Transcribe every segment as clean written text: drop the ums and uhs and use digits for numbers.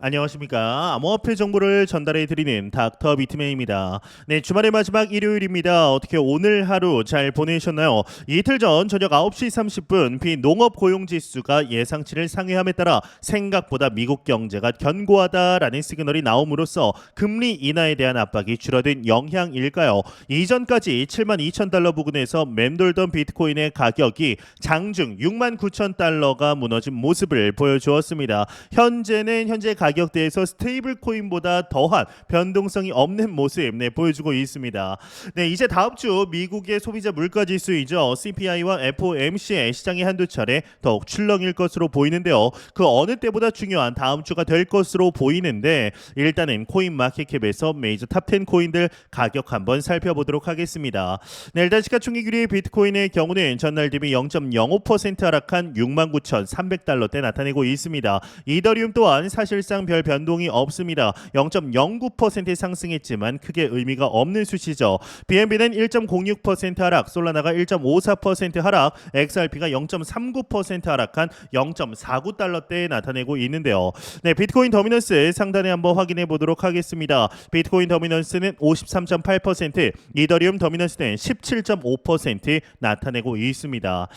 안녕하십니까. 암호화폐 정보를 전달해 드리는 닥터 비트맨입니다. 네, 주말의 마지막 일요일입니다. 어떻게 오늘 하루 잘 보내셨나요? 이틀 전 저녁 9시 30분 비농업 고용 지수가 예상치를 상회함에 따라 생각보다 미국 경제가 견고하다라는 시그널이 나옴으로써 금리 인하에 대한 압박이 줄어든 영향일까요? 이전까지 7만 2천 달러 부근에서 맴돌던 비트코인의 가격이 장중 6만 9천 달러가 무너진 모습을 보여주었습니다. 현재 가격대에서 스테이블 코인보다 더한 변동성이 없는 모습 보여주고 있습니다. 네, 이제 다음 주 미국의 소비자 물가 지수이죠. CPI와 FOMC의 시장이 한두 차례 더욱 출렁일 것으로 보이는데요. 그 어느 때보다 중요한 다음 주가 될 것으로 보이는데 일단은 코인 마켓캡에서 메이저 탑10 코인들 가격 한번 살펴보도록 하겠습니다. 네, 일단 시가총액 1위 비트코인의 경우는 전날 대비 0.05% 하락한 69,300달러대 나타내고 있습니다. 이더리움 또한 사실상 별 변동이 없습니다. 0.09% 상승했지만 크게 의미가 없는 수치죠. BNB는 1.06% 하락, 솔라나가 1.54% 하락, XRP가 0.39% 하락한 0.49달러대에 나타내고 있는데요. 네, 비트코인 더미넌스 상단에 한번 확인해 보도록 하겠습니다. 비트코인 더미넌스는 53.8%, 이더리움 더미넌스는 17.5% 나타내고 있습니다.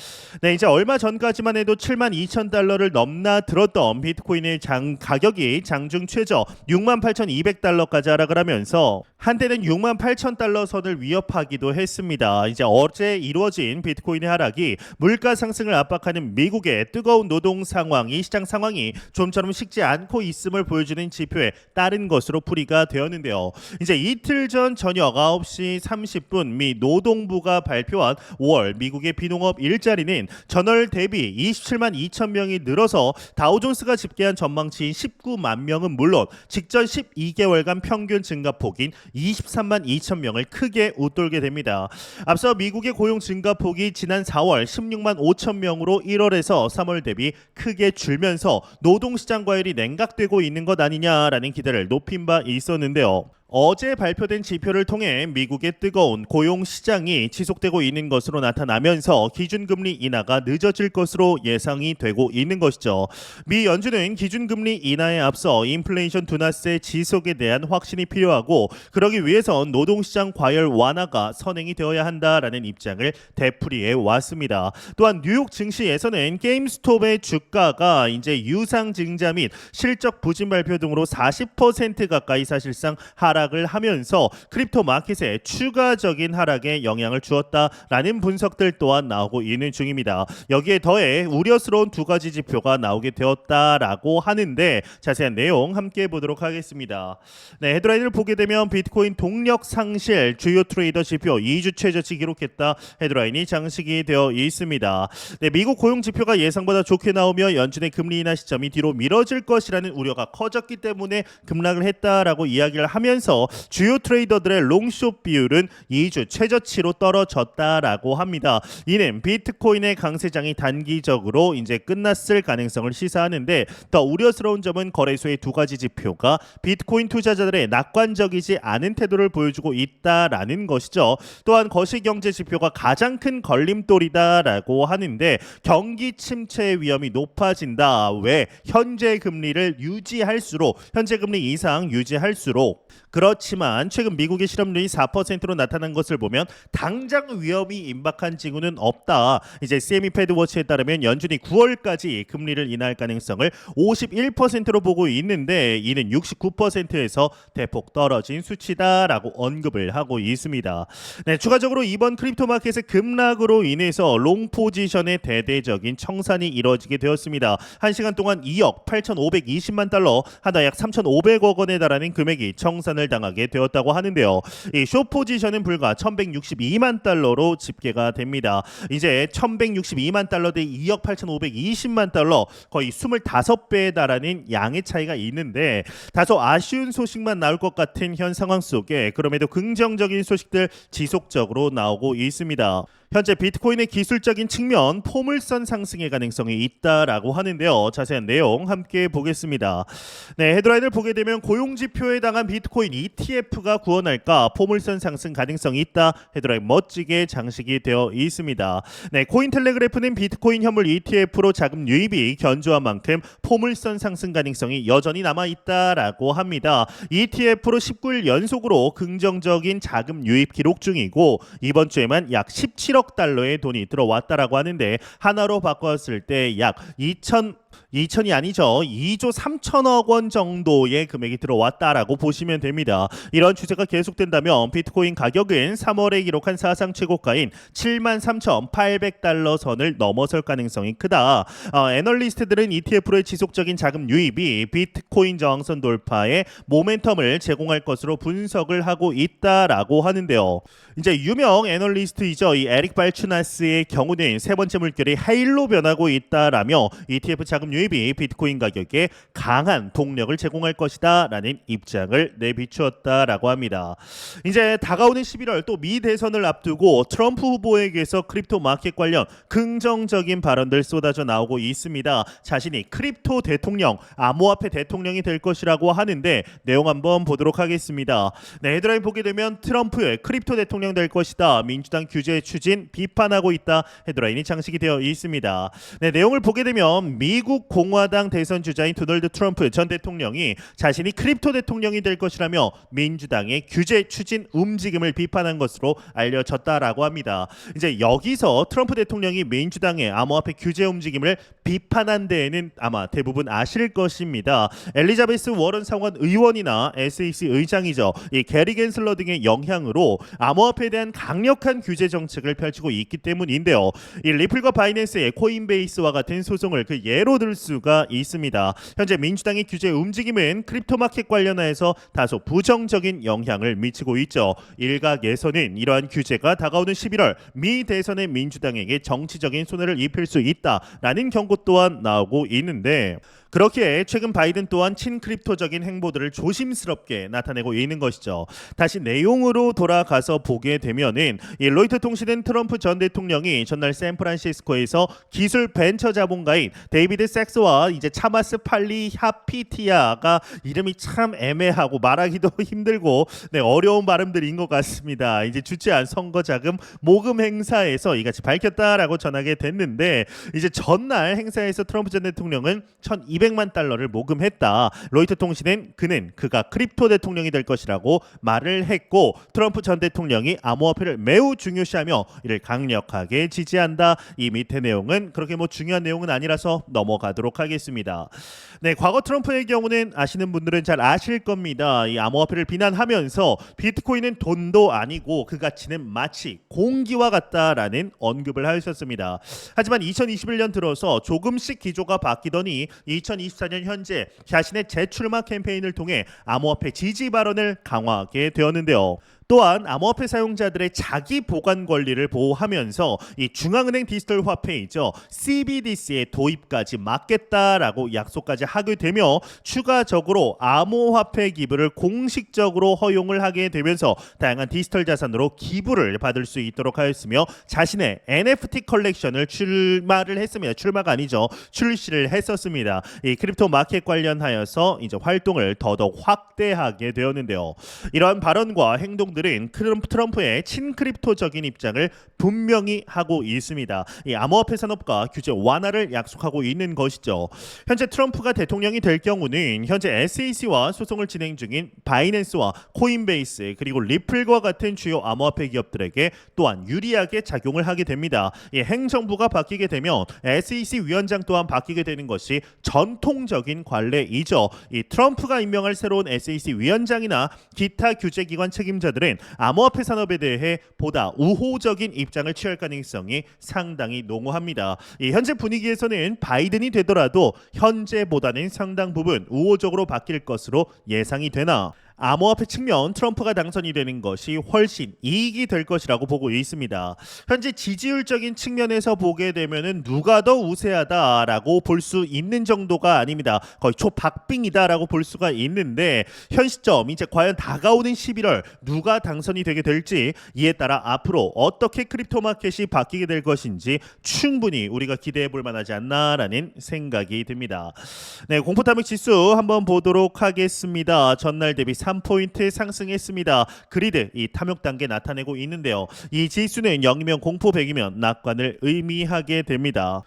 네, 이제 얼마 전까지만 해도 7만 2천 달러를 넘나들었던 비트코인의 가격이 장중 최저 68,200달러까지 하락을 하면서 한때는 68,000달러 선을 위협하기도 했습니다. 이제 어제 이루어진 비트코인의 하락이 물가 상승을 압박하는 미국의 뜨거운 노동 상황이 시장 상황이 좀처럼 식지 않고 있음을 보여주는 지표에 따른 것으로 풀이가 되었는데요. 이제 이틀 전 저녁 9시 30분 미 노동부가 발표한 5월 미국의 비농업 일자리는 전월 대비 27만 2천 명이 늘어서 다우존스가 집계한 전망치인 19만 명은 물론 직전 12개월간 평균 증가폭인 23만 2천 명을 크게 웃돌게 됩니다. 앞서 미국의 고용 증가폭이 지난 4월 16만 5천 명으로 1월에서 3월 대비 크게 줄면서 노동시장 과열이 냉각되고 있는 것 아니냐라는 기대를 높인 바 있었는데요. 어제 발표된 지표를 통해 미국의 뜨거운 고용 시장이 지속되고 있는 것으로 나타나면서 기준금리 인하가 늦어질 것으로 예상이 되고 있는 것이죠. 미 연준은 기준금리 인하에 앞서 인플레이션 둔화세 지속에 대한 확신이 필요하고 그러기 위해선 노동시장 과열 완화가 선행이 되어야 한다라는 입장을 되풀이해 왔습니다. 또한 뉴욕 증시에서는 게임스톱의 주가가 이제 유상증자 및 실적 부진 발표 등으로 40% 가까이 사실상 하락을 하면서 크립토 마켓에 추가적인 하락에 영향을 주었다라는 분석들 또한 나오고 있는 중입니다. 여기에 더해 우려스러운 두 가지 지표가 나오게 되었다라고 하는데 자세한 내용 함께 보도록 하겠습니다. 네, 헤드라인을 보게 되면 비트코인 동력 상실 주요 트레이더 지표 2주 최저치 기록했다 헤드라인이 장식이 되어 있습니다. 네, 미국 고용 지표가 예상보다 좋게 나오며 연준의 금리 인하 시점이 뒤로 미뤄질 것이라는 우려가 커졌기 때문에 급락을 했다라고 이야기를 하면서 주요 트레이더들의 롱숏 비율은 2주 최저치로 떨어졌다라고 합니다. 이는 비트코인의 강세장이 단기적으로 이제 끝났을 가능성을 시사하는데 더 우려스러운 점은 거래소의 두 가지 지표가 비트코인 투자자들의 낙관적이지 않은 태도를 보여주고 있다라는 것이죠. 또한 거시경제 지표가 가장 큰 걸림돌이다라고 하는데 경기 침체의 위험이 높아진다. 왜? 현재 금리를 유지할수록 현재 금리 이상 유지할수록 그렇지만 최근 미국의 실업률이 4%로 나타난 것을 보면 당장 위험이 임박한 징후는 없다. 이제 CME 패드워치에 따르면 연준이 9월까지 금리를 인하할 가능성을 51%로 보고 있는데 이는 69%에서 대폭 떨어진 수치다라고 언급을 하고 있습니다. 네, 추가적으로 이번 크립토 마켓의 급락으로 인해서 롱 포지션의 대대적인 청산이 이뤄지게 되었습니다. 1시간 동안 2억 8,520만 달러, 하나 약 3,500억 원에 달하는 금액이 청산을 당하게 되었다고 하는데요. 이 숏 포지션은 불과 1,162만 달러로 집계가 됩니다. 이제 1,162만 달러 대 2억 8,520만 달러 거의 25배에 달하는 양의 차이가 있는데 다소 아쉬운 소식만 나올 것 같은 현 상황 속에 그럼에도 긍정적인 소식들 지속적으로 나오고 있습니다. 현재 비트코인의 기술적인 측면 포물선 상승의 가능성이 있다라고 하는데요. 자세한 내용 함께 보겠습니다. 네, 헤드라인을 보게 되면 고용지표에 해당한 비트코인 ETF가 구원할까 포물선 상승 가능성이 있다. 헤드라인 멋지게 장식이 되어 있습니다. 네, 코인텔레그래프는 비트코인 현물 ETF로 자금 유입이 견조한 만큼 포물선 상승 가능성이 여전히 남아 있다라고 합니다. ETF로 19일 연속으로 긍정적인 자금 유입 기록 중이고 이번 주에만 약 17억 달러의 돈이 들어왔다라고 하는데 하나로 바꿨을 때 약 2천이 아니죠. 2조 3천억 원 정도의 금액이 들어왔다라고 보시면 됩니다. 이런 추세가 계속된다면 비트코인 가격은 3월에 기록한 사상 최고가인 73,800달러 선을 넘어설 가능성이 크다. 애널리스트들은 ETF로의 지속적인 자금 유입이 비트코인 저항선 돌파에 모멘텀을 제공할 것으로 분석을 하고 있다라고 하는데요. 이제 유명 애널리스트이죠. 이 에릭 발추나스의 경우는 세 번째 물결이 하일로 변하고 있다라며 ETF 자금 유입이 비트코인 가격에 강한 동력을 제공할 것이다 라는 입장을 내비추었다라고 합니다. 이제 다가오는 11월 또 미 대선을 앞두고 트럼프 후보에게서 크립토 마켓 관련 긍정적인 발언들 쏟아져 나오고 있습니다. 자신이 크립토 대통령, 암호화폐 대통령이 될 것이라고 하는데 내용 한번 보도록 하겠습니다. 네, 헤드라인 보게 되면 트럼프의 크립토 대통령 될 것이다. 민주당 규제 추진 비판하고 있다. 헤드라인이 장식이 되어 있습니다. 네, 내용을 보게 되면 미국 공화당 대선 주자인 도널드 트럼프 전 대통령이 자신이 크립토 대통령이 될 것이라며 민주당의 규제 추진 움직임을 비판한 것으로 알려졌다라고 합니다. 이제 여기서 트럼프 대통령이 민주당의 암호화폐 규제 움직임을 비판한 데에는 아마 대부분 아실 것입니다. 엘리자베스 워런 상원 의원이나 SEC 의장이죠. 이 게리 겐슬러 등의 영향으로 암호화폐에 대한 강력한 규제 정책을 펼치고 있기 때문인데요. 이 리플과 바이낸스의 코인베이스와 같은 소송을 그 예로 들 수가 있습니다. 현재 민주당의 규제 움직임은 크립토 마켓 관련해서 다소 부정적인 영향을 미치고 있죠. 일각에서는 이러한 규제가 다가오는 11월 미 대선의 민주당에게 정치적인 손해를 입힐 수 있다라는 경고 또한 나오고 있는데 그렇기에 최근 바이든 또한 친크립토적인 행보들을 조심스럽게 나타내고 있는 것이죠. 다시 내용으로 돌아가서 보게 되면은 이 로이터 통신은 트럼프 전 대통령이 전날 샌프란시스코에서 기술 벤처 자본가인 데이비드 섹스와 이제 차마스 팔리 하피티아가 이름이 참 애매하고 말하기도 힘들고 어려운 발음들인 것 같습니다. 이제 주최한 선거 자금 모금 행사에서 이같이 밝혔다라고 전하게 됐는데 이제 전날 행사에서 트럼프 전 대통령은 1,200만 달러를 모금했다. 로이터 통신은 그가 크립토 대통령이 될 것이라고 말을 했고 트럼프 전 대통령이 암호화폐를 매우 중요시하며 이를 강력하게 지지한다. 이 밑에 내용은 그렇게 중요한 내용은 아니라서 넘어가도록 하겠습니다. 네, 과거 트럼프의 경우는 아시는 분들은 잘 아실 겁니다. 이 암호화폐를 비난하면서 비트코인은 돈도 아니고 그 가치는 마치 공기와 같다라는 언급을 하셨습니다. 하지만 2021년 들어서 조금씩 기조가 바뀌더니 2024년 현재 자신의 재출마 캠페인을 통해 암호화폐 지지 발언을 강화하게 되었는데요. 또한 암호화폐 사용자들의 자기 보관 권리를 보호하면서 이 중앙은행 디지털 화폐이죠 CBDC의 도입까지 막겠다라고 약속까지 하게 되며 추가적으로 암호화폐 기부를 공식적으로 허용을 하게 되면서 다양한 디지털 자산으로 기부를 받을 수 있도록 하였으며 자신의 NFT 컬렉션을 출마를 했습니다. 출마가 아니죠. 출시를 했었습니다. 이 크립토 마켓 관련하여서 이제 활동을 더더욱 확대하게 되었는데요. 이러한 발언과 행동 들은 트럼프의 친크립토적인 입장을 분명히 하고 있습니다. 이 암호화폐 산업과 규제 완화를 약속하고 있는 것이죠. 현재 트럼프가 대통령이 될 경우는 현재 SEC와 소송을 진행 중인 바이낸스와 코인베이스 그리고 리플과 같은 주요 암호화폐 기업들에게 또한 유리하게 작용을 하게 됩니다. 이 행정부가 바뀌게 되면 SEC 위원장 또한 바뀌게 되는 것이 전통적인 관례이죠. 이 트럼프가 임명할 새로운 SEC 위원장이나 기타 규제기관 책임자들은 암호화폐 산업에 대해 보다 우호적인 입장을 취할 가능성이 상당히 농후합니다. 이 현재 분위기에서는 바이든이 되더라도 현재보다는 상당 부분 우호적으로 바뀔 것으로 예상이 되나 암호화폐 측면 트럼프가 당선이 되는 것이 훨씬 이익이 될 것이라고 보고 있습니다. 현재 지지율적인 측면에서 보게 되면은 누가 더 우세하다라고 볼 수 있는 정도가 아닙니다. 거의 초박빙이다라고 볼 수가 있는데 현 시점 이제 과연 다가오는 11월 누가 당선이 되게 될지 이에 따라 앞으로 어떻게 크립토 마켓이 바뀌게 될 것인지 충분히 우리가 기대해 볼 만하지 않나라는 생각이 듭니다. 네, 공포 탐욕 지수 한번 보도록 하겠습니다. 전날 대비 3포인트 상승했습니다. 그리드 이 탐욕 단계 나타내고 있는데요. 이 지수는 0이면 공포 100이면 낙관을 의미하게 됩니다.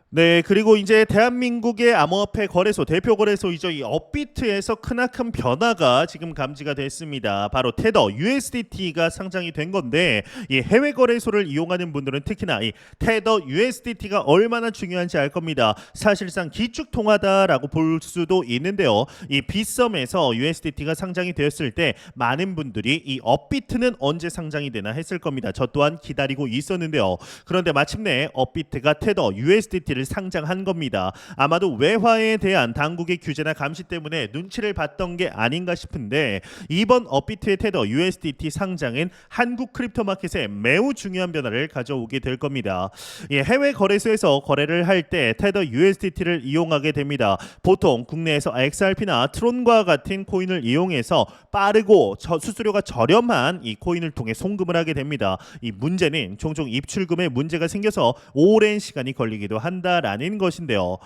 네, 그리고 이제 대한민국의 암호화폐 거래소 대표 거래소이죠. 이 업비트에서 크나큰 변화가 지금 감지가 됐습니다. 바로 테더 USDT가 상장이 된 건데 이 해외 거래소를 이용하는 분들은 특히나 이 테더 USDT가 얼마나 중요한지 알 겁니다. 사실상 기축통화다라고 볼 수도 있는데요. 이 빗썸에서 USDT가 상장이 되었을 때 많은 분들이 이 업비트는 언제 상장이 되나 했을 겁니다. 저 또한 기다리고 있었는데요. 그런데 마침내 업비트가 테더 USDT를 상장한 겁니다. 아마도 외화에 대한 당국의 규제나 감시 때문에 눈치를 봤던 게 아닌가 싶은데 이번 업비트의 테더 USDT 상장은 한국 크립토 마켓에 매우 중요한 변화를 가져오게 될 겁니다. 해외 거래소에서 거래를 할 때 테더 USDT를 이용하게 됩니다. 보통 국내에서 XRP나 트론과 같은 코인을 이용해서 빠르고 수수료가 저렴한 이 코인을 통해 송금을 하게 됩니다. 이 문제는 종종 입출금에 문제가 생겨서 오랜 시간이 걸리기도 한다라는 것인데요.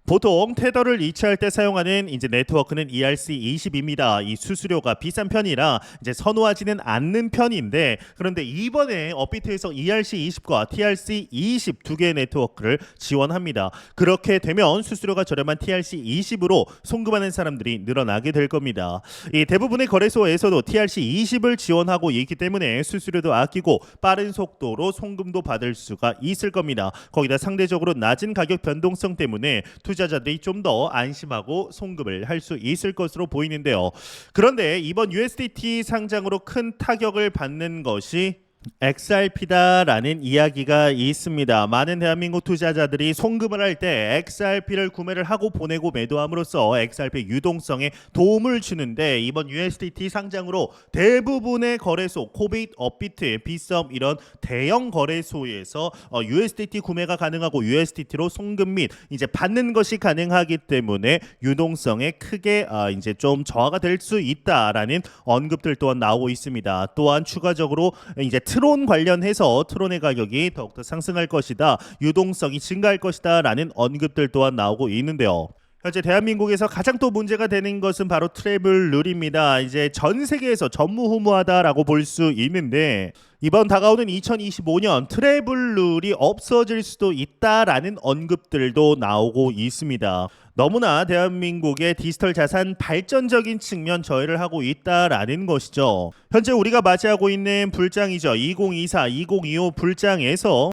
보통 테더를 이체할 때 사용하는 이제 네트워크는 ERC20입니다. 이 수수료가 비싼 편이라 이제 선호하지는 않는 편인데 그런데 이번에 업비트에서 ERC20과 TRC20 두 개의 네트워크를 지원합니다. 그렇게 되면 수수료가 저렴한 TRC20으로 송금하는 사람들이 늘어나게 될 겁니다. 이 대부분의 거래소에서도 TRC20을 지원하고 있기 때문에 수수료도 아끼고 빠른 속도로 송금도 받을 수가 있을 겁니다. 거기다 상대적으로 낮은 가격 변동성 때문에 투자자들이 좀 더 안심하고 송금을 할 수 있을 것으로 보이는데요. 그런데 이번 USDT 상장으로 큰 타격을 받는 것이 XRP다라는 이야기가 있습니다. 많은 대한민국 투자자들이 송금을 할 때 XRP를 구매를 하고 보내고 매도함으로써 XRP 유동성에 도움을 주는데 이번 USDT 상장으로 대부분의 거래소, 코빗, 업비트, 빗썸 이런 대형 거래소에서 USDT 구매가 가능하고 USDT로 송금 및 이제 받는 것이 가능하기 때문에 유동성에 크게 이제 좀 저하가 될 수 있다라는 언급들 또한 나오고 있습니다. 또한 추가적으로 이제 트론 관련해서 트론의 가격이 더욱더 상승할 것이다. 유동성이 증가할 것이다 라는 언급들 또한 나오고 있는데요. 현재 대한민국에서 가장 또 문제가 되는 것은 바로 트래블 룰입니다. 이제 전 세계에서 전무후무하다라고 볼 수 있는데 이번 다가오는 2025년 트래블 룰이 없어질 수도 있다라는 언급들도 나오고 있습니다. 너무나 대한민국의 디지털 자산 발전적인 측면 저해를 하고 있다라는 것이죠. 현재 우리가 맞이하고 있는 불장이죠. 2024, 2025 불장에서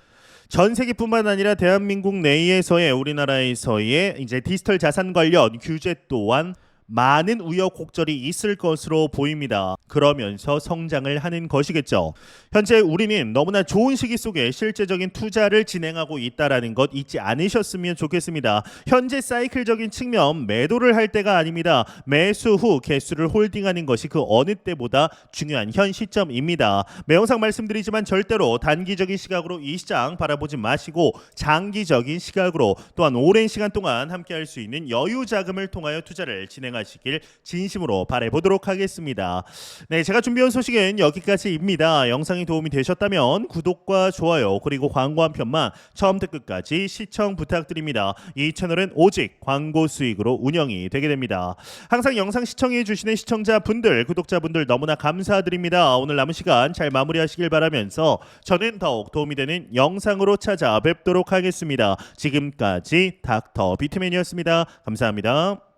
전 세계뿐만 아니라 대한민국 내에서의 우리나라에서의 이제 디지털 자산 관련 규제 또한 많은 우여곡절이 있을 것으로 보입니다. 그러면서 성장을 하는 것이겠죠. 현재 우리는 너무나 좋은 시기 속에 실제적인 투자를 진행하고 있다는 것 잊지 않으셨으면 좋겠습니다. 현재 사이클적인 측면 매도를 할 때가 아닙니다. 매수 후 개수를 홀딩하는 것이 그 어느 때보다 중요한 현 시점입니다. 매형상 말씀드리지만 절대로 단기적인 시각으로 이 시장 바라보지 마시고 장기적인 시각으로 또한 오랜 시간 동안 함께할 수 있는 여유 자금을 통하여 투자를 진행하시길 진심으로 바라보도록 하겠습니다. 네, 제가 준비한 소식은 여기까지입니다. 영상이 도움이 되셨다면 구독과 좋아요 그리고 광고 한 편만 처음부터 끝까지 시청 부탁드립니다. 이 채널은 오직 광고 수익으로 운영이 되게 됩니다. 항상 영상 시청해 주시는 시청자분들, 구독자분들 너무나 감사드립니다. 오늘 남은 시간 잘 마무리하시길 바라면서 저는 더욱 도움이 되는 영상으로 찾아뵙도록 하겠습니다. 지금까지 닥터 비트맨이었습니다. 감사합니다.